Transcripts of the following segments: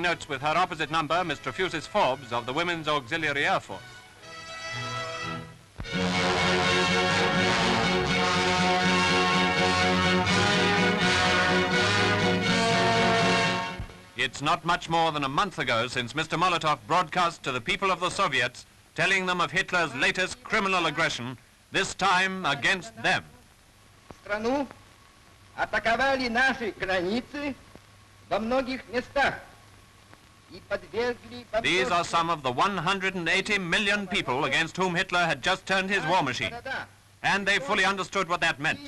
notes with her opposite number, Mr. Fusis Forbes of the Women's Auxiliary Air Force. It's not much more than a month ago since Mr. Molotov broadcast to the people of the Soviets, telling them of Hitler's latest criminal aggression, this time against them. Страну атаковали наши границы во многих местах и подвергли... These are some of the 180 million people against whom Hitler had just turned his war machine. And they fully understood what that meant.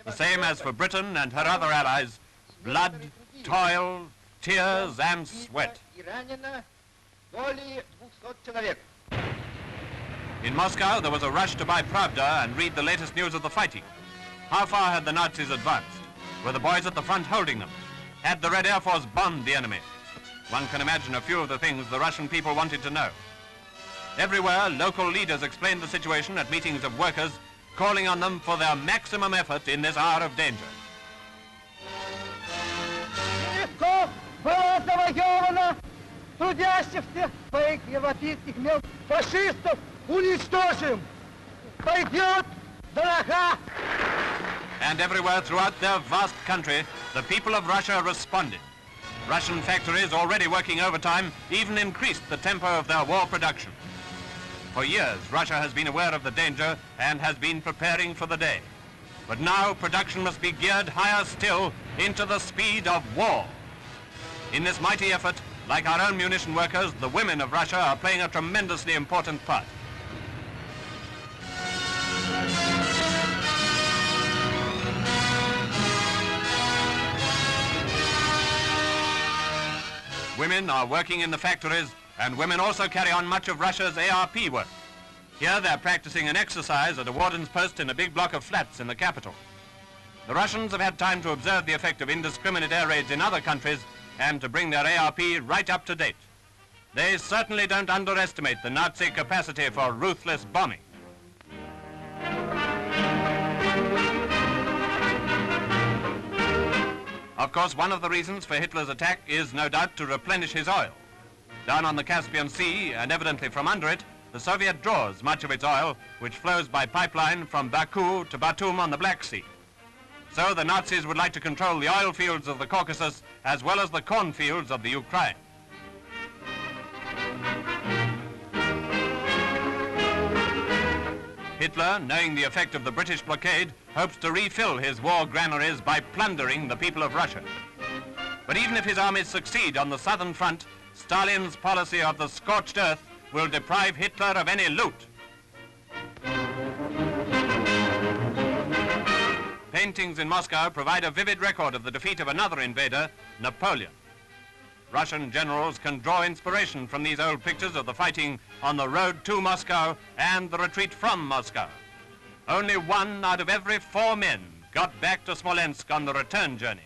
The same as for Britain and her other allies, blood, toil, tears and sweat. In Moscow, there was a rush to buy Pravda and read the latest news of the fighting. How far had the Nazis advanced? Were the boys at the front holding them? Had the Red Air Force bombed the enemy? One can imagine a few of the things the Russian people wanted to know. Everywhere, local leaders explained the situation at meetings of workers, calling on them for their maximum effort in this hour of danger. Было завоевано, трудящихся своих европейских мест фашистов уничтожим. Пойдет дорога. And everywhere throughout their vast country, the people of Russia responded. Russian factories, already working overtime, even increased the tempo of their war production. For years, Russia has been aware of the danger and has been preparing for the day. But now production must be geared higher still into the speed of war. In this mighty effort, like our own munition workers, the women of Russia are playing a tremendously important part. Women are working in the factories, and women also carry on much of Russia's ARP work. Here they're practicing an exercise at a warden's post in a big block of flats in the capital. The Russians have had time to observe the effect of indiscriminate air raids in other countries and to bring their ARP right up to date. They certainly don't underestimate the Nazi capacity for ruthless bombing. Of course, one of the reasons for Hitler's attack is no doubt to replenish his oil. Down on the Caspian Sea, and evidently from under it, the Soviet draws much of its oil, which flows by pipeline from Baku to Batum on the Black Sea. So the Nazis would like to control the oil fields of the Caucasus as well as the cornfields of the Ukraine. Hitler, knowing the effect of the British blockade, hopes to refill his war granaries by plundering the people of Russia. But even if his armies succeed on the southern front, Stalin's policy of the scorched earth will deprive Hitler of any loot. Paintings in Moscow provide a vivid record of the defeat of another invader, Napoleon. Russian generals can draw inspiration from these old pictures of the fighting on the road to Moscow and the retreat from Moscow. Only 1 out of every 4 men got back to Smolensk on the return journey.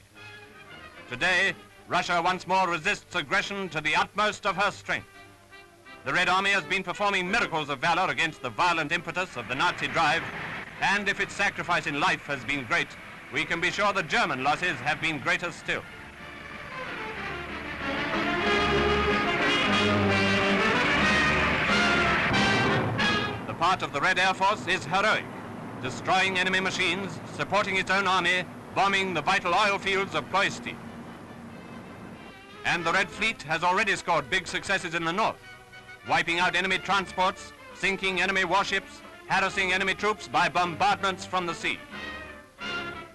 Today, Russia once more resists aggression to the utmost of her strength. The Red Army has been performing miracles of valor against the violent impetus of the Nazi drive, and if its sacrifice in life has been great, we can be sure the German losses have been greater still. The part of the Red Air Force is heroic, destroying enemy machines, supporting its own army, bombing the vital oil fields of Ploisti. And the Red Fleet has already scored big successes in the north, wiping out enemy transports, sinking enemy warships, harassing enemy troops by bombardments from the sea.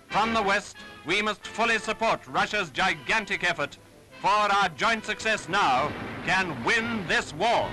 From the west, we must fully support Russia's gigantic effort, for our joint success now can win this war.